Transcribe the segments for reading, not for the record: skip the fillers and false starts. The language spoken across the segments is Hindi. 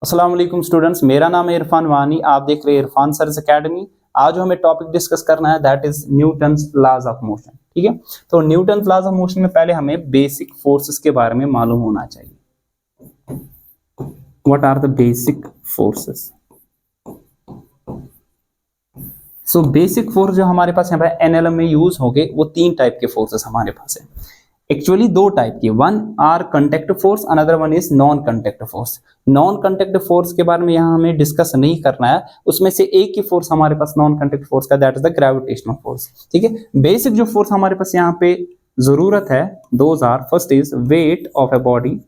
अस्सलाम वालेकुम स्टूडेंट्स, मेरा नाम है इरफान वानी। आप देख रहे हैं इरफान सर्स एकेडमी। आज जो हमें टॉपिक डिस्कस करना है that is Newton's laws of motion. ठीक है, तो न्यूटन्स लॉज ऑफ मोशन में पहले हमें बेसिक फोर्सेस के बारे में मालूम होना चाहिए। What are the basic forces? So basic force जो हमारे पास यहाँ पे एनएलएम में यूज होंगे वो तीन टाइप के फोर्सेस हमारे पास है। एक्चुअली दो टाइप की, one are contact force, another one is non contact force. Non contact force के बारे में यहाँ हमें डिस्कस नहीं करना है, उसमें से एक ही फोर्स हमारे पास नॉन कंटेक्ट फोर्स का, that is the gravitational force. ठीक है, बेसिक जो फोर्स हमारे पास यहाँ पे जरूरत है those are, first is weight of a body,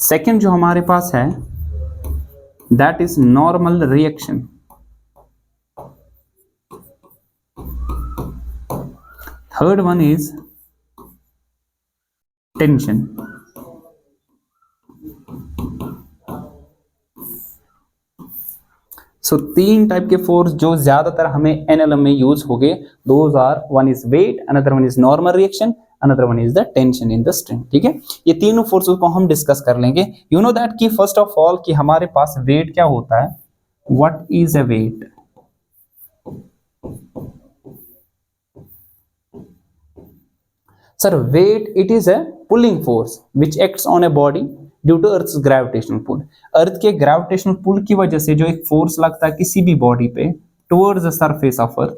second जो हमारे पास है that is normal reaction, third one is tension. So तीन टाइप के फोर्स जो ज्यादातर हमें एनएलएम में यूज हो गए, those are, one is weight, another one is normal reaction, another one is the tension in the string. ठीक है, ये तीनों फोर्सेस को हम डिस्कस कर लेंगे। यू नो दैट कि फर्स्ट ऑफ ऑल कि हमारे पास वेट क्या होता है, what is a weight? Sir weight it is a pulling force which acts on a body due to earth's gravitational pull. Earth के ग्रेविटेशनल पुल की वजह से जो एक फोर्स लगता है किसी भी बॉडी पे towards the surface of earth,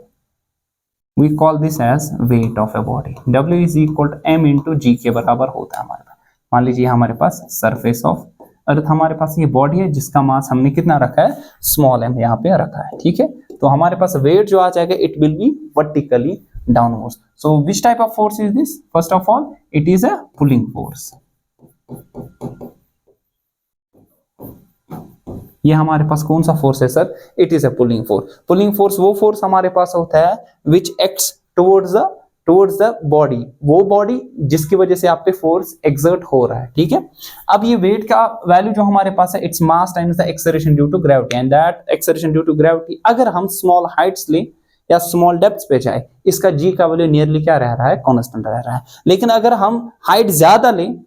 we call this as weight of a body. W is equal to m into G के बराबर होता है हमारे पास। मान लीजिए हमारे पास सरफेस ऑफ अर्थ, हमारे पास ये बॉडी है जिसका मास हमने कितना रखा है, स्मॉल m यहाँ पे रखा है। ठीक है, तो हमारे पास वेट जो आ जाएगा it will be vertically downwards. So which type of force is this? First of all, it is a pulling force. ये हमारे पास कौन सा फोर्स है sir? It is a pulling force. Pulling force वो फोर्स हमारे पास होता है which acts towards the body, वो बॉडी जिसकी वजह से आप पे फोर्स एक्सर्ट हो रहा है। ठीक है, अब ये वेट का वैल्यू जो हमारे पास है, it's mass times the acceleration due to gravity, and that acceleration due to gravity अगर हम स्मॉल हाइट्स लें या स्मॉल डेप्थ पे जाए, इसका जी का वैल्यू नियरली क्या रह रहा है, कांस्टेंट रह रहा है। लेकिन अगर हम हाइट ज्यादा लें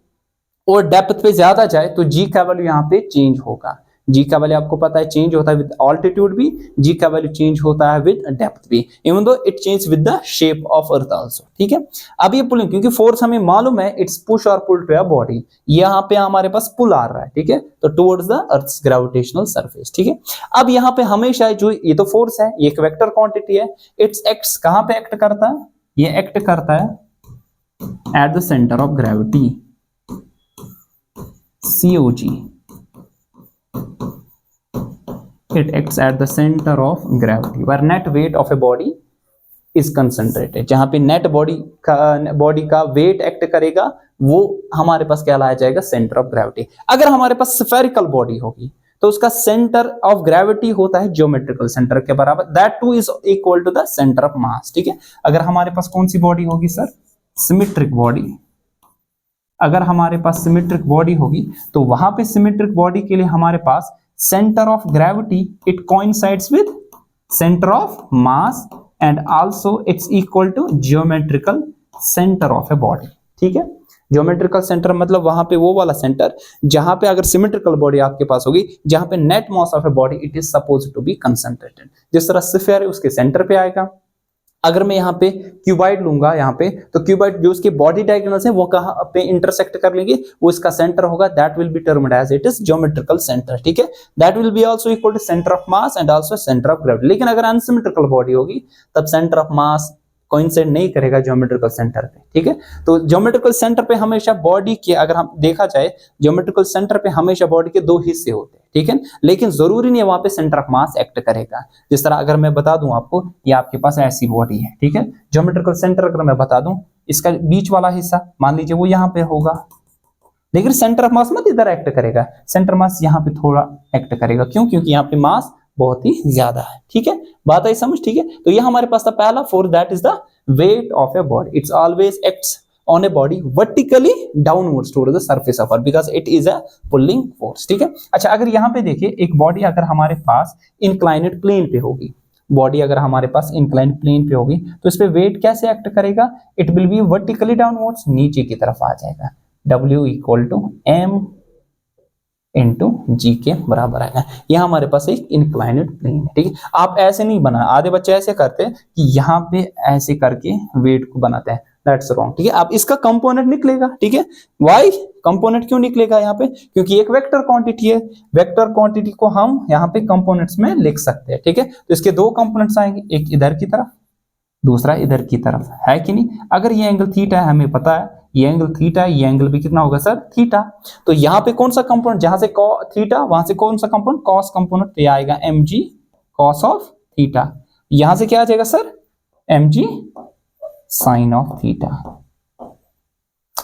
और डेप्थ पे ज्यादा जाए तो जी का वैल्यू यहाँ पे चेंज होगा। जी का वैल्यू आपको पता है चेंज होता है विद ऑल्टीट्यूड भी, जी का वैल्यू चेंज होता है विद डेप्थ भी, even though it change with the shape of earth also. ठीक है, अब ये पुलिंग, क्योंकि फोर्स हमें मालूम है इट्स पुश और पुल टू अ बॉडी, यहाँ पे हमारे पास पुल आ रहा है। ठीक है, तो towards the earth's gravitational surface. ठीक है, अब यहाँ पे हमेशा जो ये तो फोर्स है, ये एक वेक्टर क्वांटिटी है, इट्स एक्ट्स कहां पे एक्ट करता है, ये एक्ट करता है at the centre of gravity, COG, it acts at the center of gravity where net weight of a body is concentrated। जहां पे नेट बॉडी का वेट एक्ट करेगा वो हमारे पास क्या लाया जाएगा, सेंटर ऑफ ग्रेविटी। अगर हमारे पास स्फेरिकल बॉडी होगी तो उसका सेंटर ऑफ ग्रेविटी होता है ज्योमेट्रिकल सेंटर के बराबर, that too is equal to the centre of mass. ठीक है, अगर हमारे पास कौन सी बॉडी होगी सर, सिमेट्रिक बॉडी, अगर हमारे पास सिमेट्रिक बॉडी होगी तो वहां पे सिमेट्रिक बॉडी के लिए हमारे पास center of gravity it coincides with center of mass and also it's equal to geometrical center of a body। ठीक है, ज्योमेट्रिकल सेंटर मतलब वहां पे वो वाला सेंटर जहां पे अगर सिमेट्रिकल बॉडी आपके पास होगी, जहां पे net mass of a body it is supposed to be concentrated. जिस तरह स्फीयर है उसके सेंटर पे आएगा। अगर मैं यहाँ पे क्यूबाइड लूंगा यहाँ पे, तो क्यूबाइड जो उसके बॉडी डायगोनल्स है वो कहाँ पे इंटरसेक्ट कर लेंगे, वो इसका सेंटर होगा, that will be termed as it is geometrical centre. ठीक है, that will be also equal to centre of mass and also centre of gravity. लेकिन अगर अनसिमेट्रिकल बॉडी होगी तब सेंटर ऑफ मास कोइंसाइड नहीं करेगा ज्योमेट्रिकल सेंटर पे। ठीक है, तो ज्योमेट्रिकल सेंटर पे हमेशा बॉडी के, अगर हम देखा जाए ज्योमेट्रिकल सेंटर पे हमेशा बॉडी के दो हिस्से होते हैं। ठीक है, लेकिन जरूरी नहीं है वहां पे सेंटर ऑफ मास एक्ट करेगा। जिस तरह अगर मैं बता दूं आपको, ये आपके पास ऐसी बॉडी है। ठीक है, ज्योमेट्रिकल सेंटर अगर मैं बता दूं, इसका बीच वाला हिस्सा मान लीजिए वो यहाँ पे होगा, लेकिन सेंटर ऑफ मास मत इधर एक्ट करेगा, सेंटर मास यहाँ पे थोड़ा एक्ट करेगा। क्यों? क्योंकि यहाँ पे मास बहुत ही ज्यादा है। ठीक है, बात आई समझ? ठीक है, तो ये हमारे पास था पहला force, that is the wait of a body. It's always acts on a body vertically downwards toward the surface of earth because it is a pulling force। ठीक है, अच्छा अगर यहाँ पे देखिए एक बॉडी अगर हमारे पास इंक्लाइनेड प्लेन पे होगी, बॉडी अगर हमारे पास इंक्लाइंड प्लेन पे होगी तो इस पे वेट कैसे एक्ट करेगा, it will be vertically downwards, नीचे की तरफ आ जाएगा। W equal to m into G के बराबर आएगा। यहाँ हमारे पास एक इंक्लाइनेड प्लेन है, ठीक है। आप ऐसे नहीं बना, आधे बच्चे ऐसे करते हैं कि यहाँ पे ऐसे करके वेट को बनाते हैं, दैट्स रॉन्ग, ठीक है। अब इसका कंपोनेंट निकलेगा, ठीक है। वाई कंपोनेंट क्यों निकलेगा यहाँ पे? क्योंकि एक वेक्टर क्वांटिटी है, वेक्टर क्वांटिटी को हम यहाँ पे कंपोनेंट्स में लिख सकते हैं, ठीक है। तो इसके दो कंपोनेंट्स आएंगे, एक इधर की तरफ, दूसरा इधर की तरफ, है कि नहीं। अगर ये एंगल थीटा है, हमें पता है ये एंगल थीटा है, ये एंगल भी कितना होगा सर? थीटा। तो यहाँ पे कौन सा कंपोनेंट, जहां से थीटा वहां से कौन सा कंपोनेंट? कॉस कंपोनेंट, तो ये आएगा mg कॉस ऑफ थीटा। यहां से क्या आ जाएगा sir? mg sine of theta.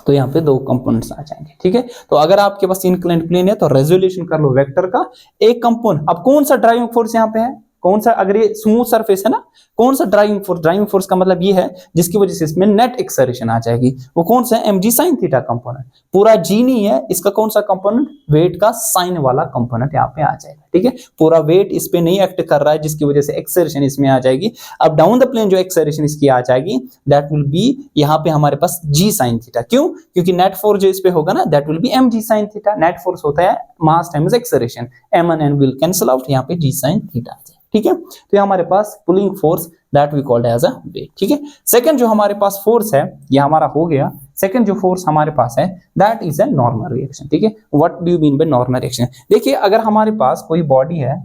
तो यहाँ पे दो कंपोनेंट्स आ जाएंगे, ठीक है। तो अगर आपके पास इंक्लाइंड प्लेन है तो रेजोल्यूशन कर लो वेक्टर का एक कंपोनेंट। अब कौन सा ड्राइविंग फोर्स यहाँ पे है? कौन सा? अगर ये स्मूथ सरफेस है ना, कौन सा ड्राइविंग फोर्स? ड्राइविंग फोर्स का मतलब ये है जिसकी वजह से इसमें नेट एक्सेलरेशन आ जाएगी, वो कौन सा है? mg sin theta component. पूरा g नहीं है, इसका कौन सा कंपोनेंट? वेट का साइन वाला कंपोनेंट यहाँ पे आ जाएगा, ठीक है। पूरा वेट इस पे नहीं एक्ट कर रहा है जिसकी वजह से एक्सेलरेशन इसमें आ जाएगी। अब डाउन द प्लेन जो एक्सेलरेशन इसकी आ जाएगी दैट विल बी यहाँ पे हमारे पास g sin थीटा। क्यों? क्योंकि नेट फोर्स जो इस पे होगा ना that will B mg sin theta. Net force होता है मास times acceleration, m and n will cancel out, यहाँ पे g sin थीटा आ जाएगा, ठीक है। तो ये हमारे पास pulling force that we called as a weight, ठीक है। सेकंड जो हमारे पास फोर्स है ये हमारा हो गया। सेकंड जो फोर्स हमारे पास है that is a normal reaction, ठीक है। What do you mean by normal reaction? देखिए अगर हमारे पास कोई बॉडी है,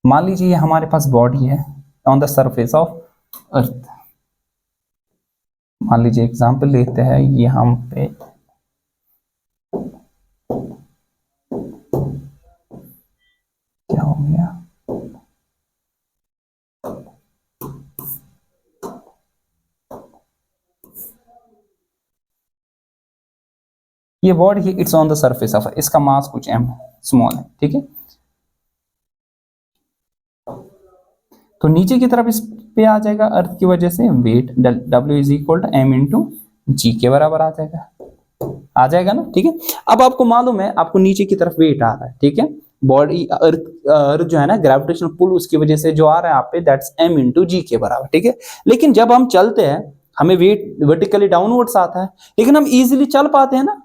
मान लीजिए हमारे पास बॉडी है ऑन द सरफेस ऑफ अर्थ, मान लीजिए एग्जांपल लेते हैं ये हम पे क्या हो गया, ये body it's on the surface of, इसका मास कुछ m स्मॉल है, ठीक है। तो नीचे की तरफ इस पे आ जाएगा अर्थ की वजह से weight W is equal to m into G के बराबर आ जाएगा ना, ठीक है। अब आपको मालूम है आपको नीचे की तरफ वेट आ रहा है, ठीक है। बॉडी अर्थ जो है ना ग्रेविटेशनल पुल उसकी वजह से जो आ रहा है आप पे दैट्स m इंटू जी के बराबर, ठीक है। लेकिन जब हम चलते हैं हमें वेट वर्टिकली डाउनवर्ड्स आता है, लेकिन हम इजीली चल पाते हैं ना,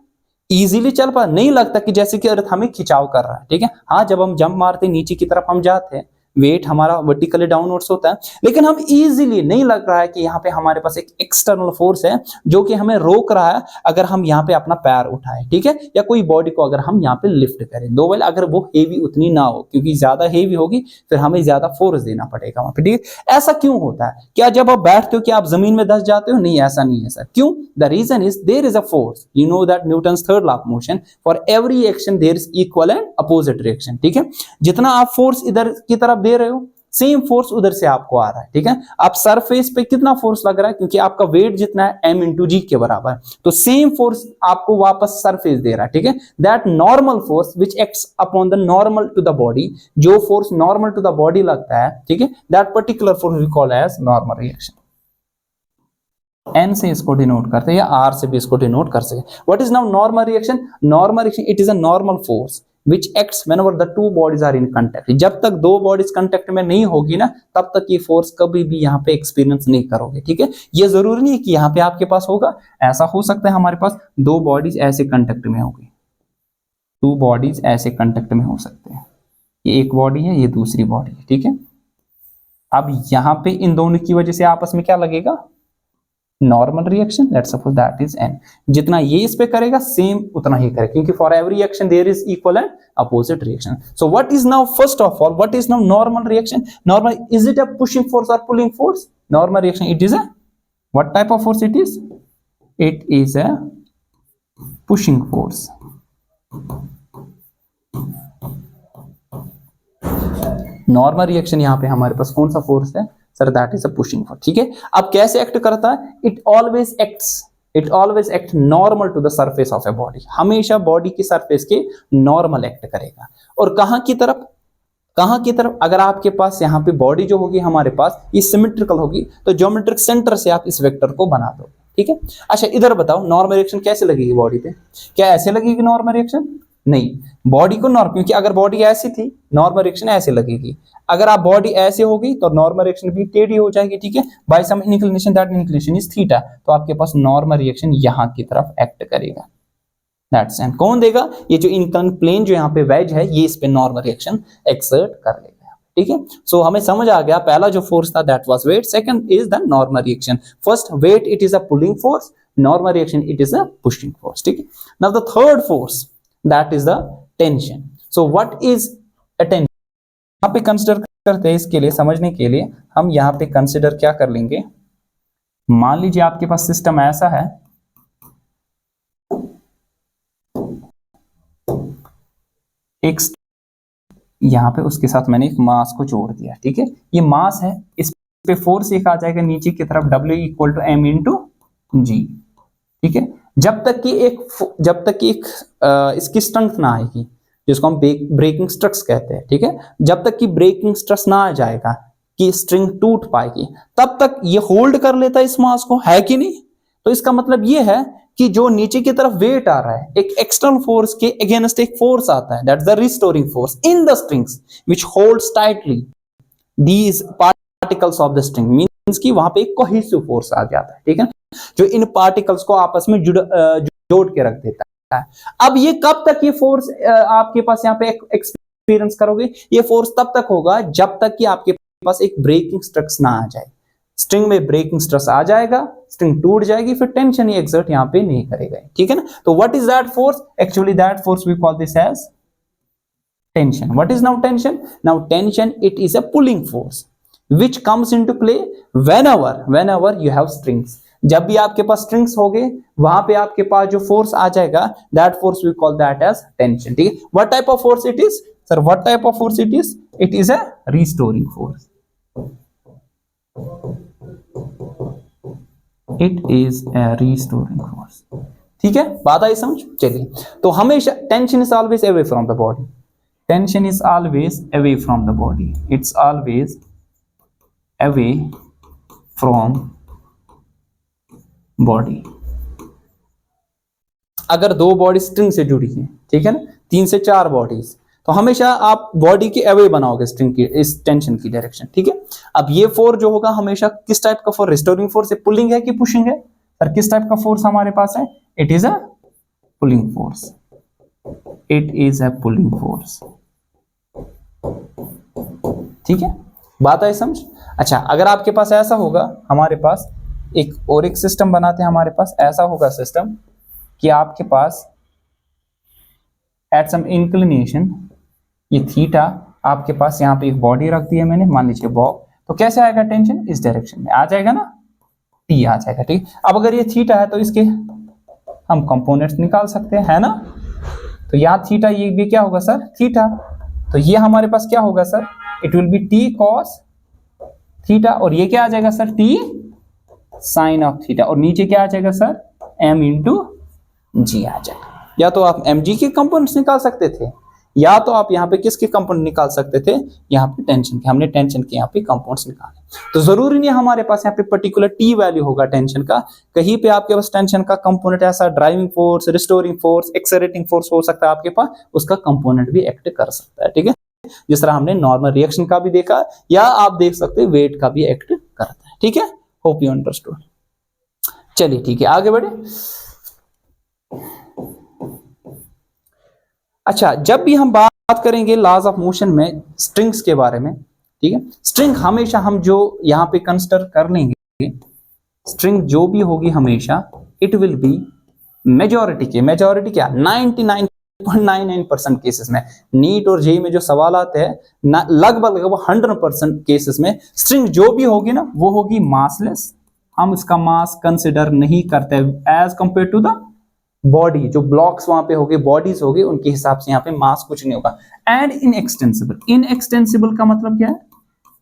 इजीली चल पा, नहीं लगता कि जैसे कि अर्थ हमें खिंचाव कर रहा है, ठीक है। हाँ जब हम जंप मारते नीचे की तरफ हम जाते हैं वेट हमारा वर्टिकली डाउनवर्ड्स होता है, लेकिन हम इजीली नहीं लग रहा है कि यहाँ पे हमारे पास एक एक्सटर्नल फोर्स है जो कि हमें रोक रहा है अगर हम यहाँ पे अपना पैर उठाए, ठीक है, या कोई बॉडी को अगर हम यहाँ पे लिफ्ट करें, दो वेल अगर वो हेवी उतनी ना हो, क्योंकि ज्यादा हेवी होगी फिर हमें ज्यादा फोर्स देना पड़ेगा वहां पे, ठीक है। ऐसा क्यों होता है? क्या जब आप बैठते हो कि आप जमीन में धंस जाते हो? नहीं, ऐसा नहीं है सर। क्यों? The reason is there is a force, you know that Newton's third law of motion, for every action there is equal and opposite reaction, ठीक है। जितना आप फोर्स इधर की तरफ दे रहे हो सेम फोर्स उधर से आपको आ रहा है, ठीक है। आप सरफेस पे कितना फोर्स लग रहा है, क्योंकि आपका वेट जितना है m इंटू जी के बराबर, तो सेम फोर्स आपको वापस सरफेस दे रहा है, ठीक है। That normal force which acts upon the normal to the body, जो force normal to the body लगता है, ठीक है, that particular force we call as normal reaction. n से इसको डिनोट करते हैं या r से भी इसको डिनोट कर सकते हैं। What is now normal reaction? Normal reaction it is a normal force which acts whenever the two bodies are in contact। जब तक दो बॉडीज कांटेक्ट में नहीं होगी ना तब तक ये फोर्स कभी भी यहाँ पे एक्सपीरियंस नहीं करोगे, ठीक है। ये जरूरी नहीं है कि यहाँ पे आपके पास होगा, ऐसा हो सकता है हमारे पास दो बॉडीज ऐसे कांटेक्ट में होगी, टू बॉडीज ऐसे कांटेक्ट में हो सकते हैं, ये एक बॉडी है ये दूसरी बॉडी है, ठीक है। अब यहाँ पे इन दोनों की वजह से आपस में क्या लगेगा? Normal reaction, let's suppose that is n। जितना ये इस पे करेगा सेम उतना ही करेगा, क्योंकि for every action there is equal and opposite reaction. So what is now first of all what is now normal reaction? Normal is it a pushing force और pulling force? Normal reaction it is a what type of force? It is a pushing force. Normal reaction यहाँ पे हमारे पास कौन सा फोर्स है sir? That is a pushing force, ठीक है। अब कैसे एक्ट करता है? It always act normal to the surface of a body, हमेशा बॉडी की सरफेस के नॉर्मल एक्ट करेगा। और कहां की तरफ? अगर आपके पास यहाँ पे बॉडी जो होगी हमारे पास ये सिमेट्रिकल होगी तो ज्योमेट्रिक सेंटर से आप इस वेक्टर को बना दो, ठीक है। अच्छा इधर बताओ नॉर्मल रिएक्शन कैसे लगेगी बॉडी पे? क्या ऐसे लगेगी नॉर्मल रिएक्शन? नहीं, बॉडी को नॉर्मल, क्योंकि अगर बॉडी ऐसी थी नॉर्मल रिएक्शन ऐसे लगेगी, अगर आप बॉडी ऐसे होगी तो नॉर्मल रिएक्शन भी टेढ़ी हो जाएगी, ठीक है। By some inclination that inclination is theta, तो आपके पास नॉर्मल रिएक्शन यहाँ की तरफ एक्ट करेगा, दैट्स एंड कौन देगा, ये जो इनक्लाइन प्लेन जो यहाँ पे वेज है ये इस पे नॉर्मल रिएक्शन एक्सर्ट कर लेगा। ठीक है, सो हमें समझ आ गया पहला जो फोर्स था that was weight, second is the normal reaction. First weight it is a pulling force, normal reaction it is a pushing force. ठीक है, now the third force that is the tension. So what is a tension, यहाँ पे कंसिडर करते हैं, इसके लिए समझने के लिए हम यहाँ पे कंसिडर क्या कर लेंगे, मान लीजिए आपके पास सिस्टम ऐसा है, एक यहाँ पे उसके साथ मैंने एक मास को जोड़ दिया। ठीक है, ये मास है, इस पे फोर्स एक आ जाएगा नीचे की तरफ W equal to M into G. ठीक है, जब तक कि एक इसकी स्ट्रेंथ ना आएगी, जिसको हम ब्रेकिंग स्ट्रेस कहते हैं। ठीक है, जब तक कि ब्रेकिंग स्ट्रेस ना आ जाएगा कि स्ट्रिंग टूट पाएगी, तब तक ये होल्ड कर लेता है इस मास को, है कि नहीं। तो इसका मतलब ये है कि जो नीचे की तरफ वेट आ रहा है, एक एक्सटर्नल फोर्स के अगेंस्ट एक फोर्स आता है, that's the restoring force in the strings which holds tightly these particles of the string, means कि वहां पे एक कोहेसिव फोर्स आ जाता है। ठीक है, जो इन पार्टिकल्स को आपस में जोड़ के रख देता है। अब ये कब तक ये फोर्स आपके पास यहाँ पे एक्सपीरियंस करोगे, ये फोर्स तब तक होगा जब तक कि आपके पास एक ब्रेकिंग स्ट्रेस ना आ जाए। स्ट्रिंग में ब्रेकिंग स्ट्रेस आ जाएगा, स्ट्रिंग टूट जाएगी, फिर टेंशन ये एक्सर्ट यहाँ पे नहीं करेगा। ठीक है ना, तो what is that force, actually that force we call this as tension. What is now tension, now tension it is a pulling force which comes into play whenever you have strings। जब भी आपके पास स्ट्रिंग्स होंगे वहां पे आपके पास जो फोर्स आ जाएगा, that force we call that as tension. ठीक है, what type of force it is sir, what type of force it is a restoring force, it is a restoring force. ठीक है, बात आई समझ। चलिए, तो हमेशा tension is always away from the body, tension is always away from the body, it's always away from body। अगर दो बॉडी स्ट्रिंग से जुड़ी है, ठीक है ना, 3 से 4 बॉडीज, तो हमेशा आप बॉडी के अवे बनाओगे स्ट्रिंग की, इस टेंशन की डायरेक्शन। ठीक है, अब ये फोर्स जो होगा हमेशा किस टाइप का फोर्स, रिस्टोरिंग फोर्स है, पुलिंग है कि पुशिंग है सर, किस टाइप का फोर्स हमारे पास है, it is a pulling force, it is a pulling force. ठीक है, बात आई समझ। अच्छा, अगर आपके पास ऐसा होगा, हमारे पास एक और एक सिस्टम बनाते हैं, हमारे पास ऐसा होगा सिस्टम कि आपके पास एट सम इंक्लिनेशन, ये थीटा, आपके पास यहाँ पे एक बॉडी रख दी है मैंने, मान लीजिए बॉब, तो कैसे आएगा टेंशन, इस डायरेक्शन में आ जाएगा ना, टी आ जाएगा। ठीक, अब अगर ये थीटा है तो इसके हम कंपोनेंट्स निकाल सकते हैं, है ना। तो यहाँ थीटा, ये भी क्या होगा सर, थीटा, तो ये हमारे पास क्या होगा sir, it will be t cos theta, और ये क्या आ जाएगा sir, t sine of theta, और नीचे क्या आ जाएगा सर, m इंटू जी आ जाएगा। या तो आप mg के कंपोनेंट्स निकाल सकते थे, या तो आप यहाँ पे किसके कंपोनेंट निकाल सकते थे, यहाँ पे टेंशन के, हमने टेंशन के यहाँ पे कंपोनेंट्स निकाले। तो जरूरी नहीं हमारे पास यहाँ पे पर्टिकुलर टी वैल्यू होगा टेंशन का, कहीं पे आपके पास टेंशन का कंपोनेंट ऐसा driving force, restoring force, accelerating force हो सकता है आपके पास, उसका कंपोनेंट भी एक्ट कर सकता है। ठीक है, जिस तरह हमने नॉर्मल रिएक्शन का भी देखा, या आप देख सकते हैं वेट का भी एक्ट करता है। ठीक है, होप यू अंडरस्टूड। चलिए ठीक है, आगे बढ़े। अच्छा, जब भी हम बात करेंगे लॉज ऑफ मोशन में स्ट्रिंग्स के बारे में, ठीक है, स्ट्रिंग हमेशा हम जो यहाँ पे कंसिडर कर लेंगे, स्ट्रिंग जो भी होगी हमेशा इट विल बी मेजॉरिटी क्या 99.99% केसेस में, नीट और जेई में जो सवाल आते हैं लगभग 100% केसेस में स्ट्रिंग जो भी होगी ना वो होगी मासलेस, हम इसका मास कंसिडर नहीं करते as compare to the body, जो ब्लॉक्स वहां पे होंगे, बॉडीज होंगे, उनके हिसाब से यहाँ पे मास कुछ नहीं होगा। एंड इनएक्सटेंसिबल, इनएक्सटेंसिबल का मतलब क्या है,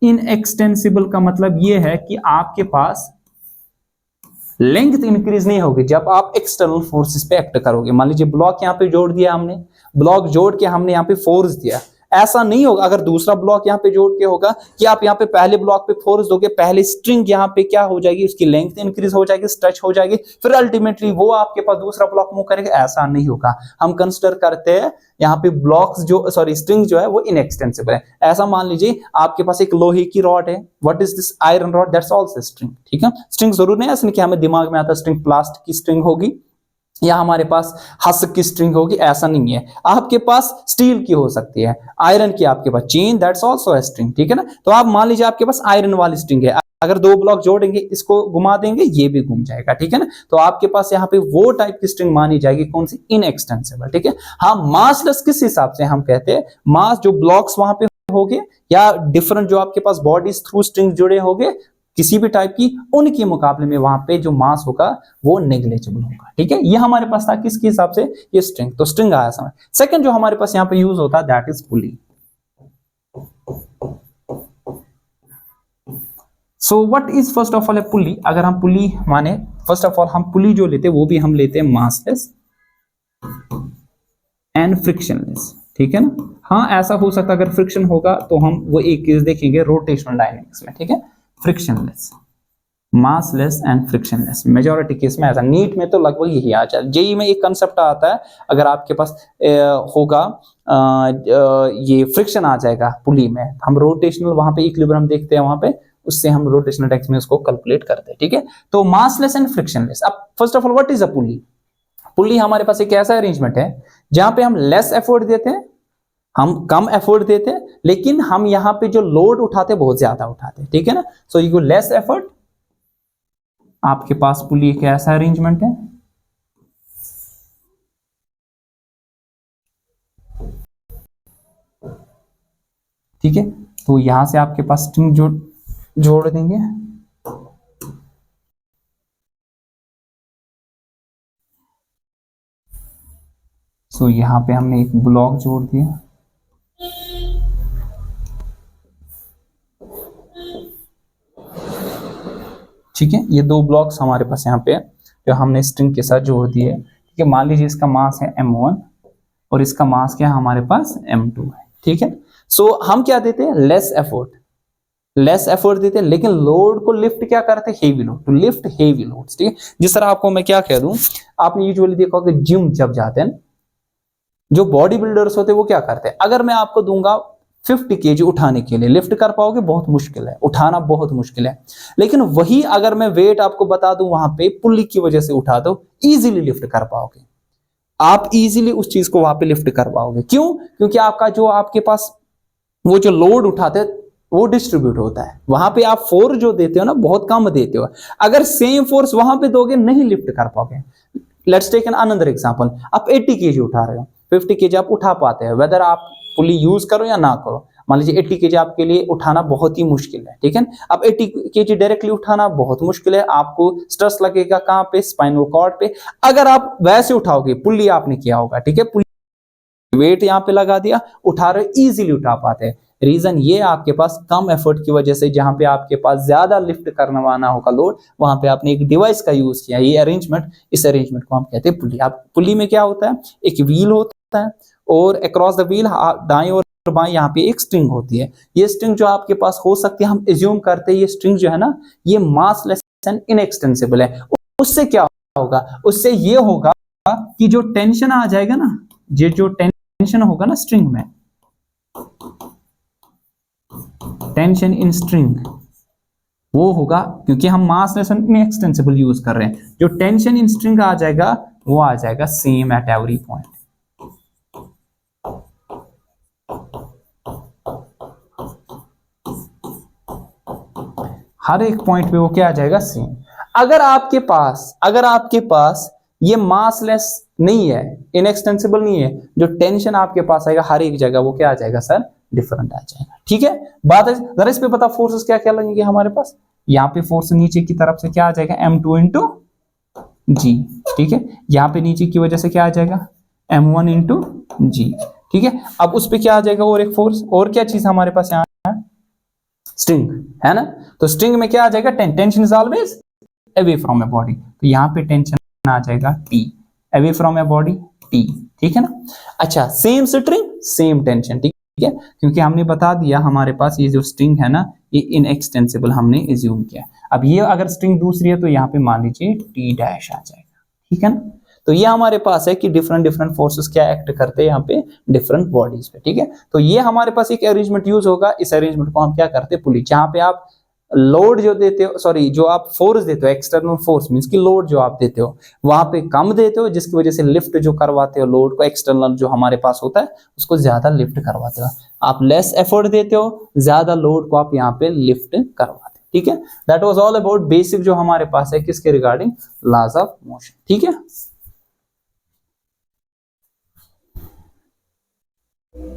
इनएक्सटेंसिबल का मतलब ये है कि आपके पास लेंथ इंक्रीज नहीं होगी जब आप एक्सटर्नल फोर्सेस पे एक्ट करोगे। मान लीजिए ब्लॉक यहाँ पे जोड़ दिया हमने, ब्लॉक जोड़ के हमने यहाँ पे फोर्स दिया, ऐसा नहीं होगा अगर दूसरा ब्लॉक यहाँ पे जोड़ के होगा कि आप यहाँ पे पहले ब्लॉक पे फोर्स दोगे, पहले स्ट्रिंग यहाँ पे क्या हो जाएगी, उसकी लेंथ इंक्रीज हो जाएगी, स्ट्रेच हो जाएगी, फिर अल्टीमेटली वो आपके पास दूसरा ब्लॉक मूव करेगा, ऐसा नहीं होगा। हम कंसिडर करते हैं यहाँ पे ब्लॉक्स जो स्ट्रिंग जो है वो इनएक्सटेंसिबल है। ऐसा मान लीजिए आपके पास एक लोहे की रॉड है, what is this, iron rod, that's also string. ठीक है, स्ट्रिंग जरूर नहीं है, इसलिए कि हमें दिमाग में आता है स्ट्रिंग प्लास्टिक की स्ट्रिंग होगी, या हमारे पास हस्क की स्ट्रिंग होगी, ऐसा नहीं है। आपके पास स्टील की हो सकती है, आयरन की आपके पास, chain that's also a string, ठीक है ना। तो आप मान लीजिए आपके पास आयरन वाली स्ट्रिंग है, अगर दो ब्लॉक जोड़ेंगे, इसको घुमा देंगे, ये भी घूम जाएगा, ठीक है ना। तो आपके पास यहाँ पे वो टाइप की स्ट्रिंग मानी जाएगी, कौन सी, इनएक्सटेंसिबल, ठीक है। हाँ, मासलेस किस हिसाब से हम कहते हैं, मास जो ब्लॉक्स वहां पे होंगे या डिफरेंट जो आपके पास बॉडीज थ्रू स्ट्रिंग जुड़े होंगे किसी भी टाइप की, उनके मुकाबले में वहां पे जो मास होगा वो नेग्लिजिबल होगा, ठीक है। ये हमारे पास था किसके हिसाब से, ये स्ट्रिंग, तो स्ट्रिंग आया समझ। सेकंड जो हमारे पास यहाँ पे यूज होता है that is pulley. So what is first of all a pulley. अगर हम पुली माने, फर्स्ट ऑफ ऑल हम पुली जो लेते हैं वो भी हम लेते हैं मासलेस एंड फ्रिक्शनलेस, ठीक है ना। हाँ, ऐसा हो सकता है अगर फ्रिक्शन होगा तो हम वो एक केस देखेंगे रोटेशनल डायनेमिक्स में, ठीक है। Frictionless, massless and frictionless, majority case में ऐसा, नीट में तो लगभग यही आ जाए। जेई में एक कंसेप्ट आता है, अगर आपके पास होगा ये फ्रिक्शन आ जाएगा पुली में, हम रोटेशनल वहां पे इक्विलिब्रियम देखते हैं, वहां पे उससे हम रोटेशनल टेक्स्ट में उसको कैलकुलेट करते हैं, ठीक है। तो मासलेस एंड फ्रिक्शनलेस। अब first of all what is a pulley. Pulley हमारे पास एक ऐसा अरेंजमेंट है जहां पे हम लेस एफर्ट देते हैं, हम कम एफर्ट देते हैं, लेकिन हम यहां पे जो लोड उठाते हैं बहुत ज्यादा उठाते हैं, ठीक है ना। सो यू लेस एफर्ट, आपके पास पुली एक ऐसा अरेंजमेंट है ठीक है। तो यहां से आपके पास स्ट्रिंग जोड़ देंगे, सो यहां पे हमने एक ब्लॉक जोड़ दिया, ठीक है। ये दो ब्लॉक्स हमारे पास यहाँ पे जो हमने स्ट्रिंग के साथ जोड़ दिए, ठीक है। मान लीजिए इसका मास है m1 और इसका मास क्या है हमारे पास m2 है, ठीक है। सो हम क्या देते हैं, लेस एफर्ट देते हैं, लेकिन लोड को लिफ्ट क्या करते हैं, heavy load, to lift heavy loads, ठीक है। जिस तरह आपको मैं क्या कह दूं, आपने यूजुअली देखा होगा जिम जब जाते हैं, जो बॉडी बिल्डर्स होते हैं वो क्या करते हैं, अगर मैं आपको दूंगा 50 केजी उठाने के लिए, लिफ्ट कर पाओगे, बहुत मुश्किल है, उठाना बहुत मुश्किल है। लेकिन वही अगर मैं वेट आपको बता दूं वहां पे पुल्ली की वजह से उठा दो, इजीली लिफ्ट कर पाओगे, आप इजीली उस चीज को वहां पे लिफ्ट कर पाओगे। क्यों, क्योंकि आपका जो आपके पास वो जो लोड उठाते हैं वो डिस्ट्रीब्यूट होता है, वहां पे आप फोर्स जो देते हो ना बहुत कम देते हो, अगर सेम फोर्स वहां पे दोगे नहीं लिफ्ट कर पाओगे। Let's take an another example, आप 80 केजी उठा रहे हो, 50 केजी आप उठा पाते हैं, वेदर आप पुली यूज करो या ना करो। मान लीजिए 80 केजी आपके लिए उठाना बहुत ही मुश्किल है, ठीक है। अब 80 केजी डायरेक्टली उठाना बहुत मुश्किल है, आपको स्ट्रेस लगेगा कहां पे, स्पाइनल कॉर्ड पे। अगर आप वैसे उठाओगे, पुली आपने किया होगा, ठीक है, पुली वेट यहाँ पे लगा दिया, उठा रहे, इजीली उठा पाते हैं। रीजन ये आपके पास कम एफर्ट की वजह से, जहां पे आपके पास ज्यादा लिफ्ट करवाना होगा लोड, वहां पे आपने एक डिवाइस का यूज किया, ये अरेंजमेंट, इस अरेंजमेंट को हम कहते हैं पुली। आप पुली में क्या होता है, एक व्हील होता है और अक्रॉस द व्हील दाएं और बाएं यहाँ पे एक स्ट्रिंग होती है। ये स्ट्रिंग जो आपके पास हो सकती है, हम एज्यूम करते हैं ये स्ट्रिंग जो है ना, ये मासलेस एंड इनएक्सटेंसिबल है। उससे क्या होगा, उससे ये होगा कि जो टेंशन आ जाएगा ना, ये जो टेंशन होगा ना स्ट्रिंग में, टेंशन इन स्ट्रिंग, वो होगा, क्योंकि हम मासलेस एंड इनएक्सटेंसिबल यूज कर रहे हैं, जो टेंशन इन स्ट्रिंग आ जाएगा वो आ जाएगा सेम एट एवरी पॉइंट। हर एक पॉइंट पे वो क्या आ जाएगा, सेम। अगर आपके पास ये मासलेस नहीं है, इनएक्सटेंसिबल नहीं है, जो टेंशन आपके पास आएगा हर एक जगह वो क्या आ जाएगा सर, डिफरेंट आ जाएगा, ठीक है। बात है जरा इस पे पता, फोर्सेस क्या क्या लगेंगे हमारे पास, यहाँ पे फोर्स नीचे की तरफ से क्या आ जाएगा, m2 इंटू जी, ठीक है। यहाँ पे नीचे की वजह से क्या आ जाएगा, m1 इंटू जी, ठीक है। अब उस पे क्या आ जाएगा और एक फोर्स, और क्या चीज हमारे पास यहाँ स्ट्रिंग है ना, तो स्ट्रिंग में क्या आ जाएगा, tension is always away from a body, तो यहाँ पे टेंशन आ जाएगा T, away from a body T, ठीक है ना। अच्छा, सेम स्ट्रिंग सेम टेंशन, ठीक है, क्योंकि हमने बता दिया हमारे पास ये जो स्ट्रिंग है ना ये इनएक्सटेंसिबल हमने एज्यूम किया। अब ये अगर स्ट्रिंग दूसरी है तो यहाँ पे मान लीजिए T डैश आ जाएगा, ठीक है ना। तो ये हमारे पास है कि डिफरेंट फोर्सेस क्या एक्ट करते हैं यहाँ पे डिफरेंट बॉडीज पे, ठीक है। तो ये हमारे पास एक अरेंजमेंट यूज होगा, इस अरेंजमेंट को हम क्या करते हैं पुली, जहां पे आप लोड जो देते हो, सॉरी जो आप फोर्स देते हो, एक्सटर्नल फोर्स मींस कि लोड जो आप देते हो वहां पे कम देते हो, जिसकी वजह से लिफ्ट जो करवाते हो लोड को, एक्सटर्नल जो हमारे पास होता है उसको ज्यादा लिफ्ट करवाते हो। आप लेस एफर्ट देते हो, ज्यादा लोड को आप यहाँ पे लिफ्ट करवाते हो। ठीक है, that was all about basic जो हमारे पास है किसके रिगार्डिंग, लॉज ऑफ मोशन। ठीक है।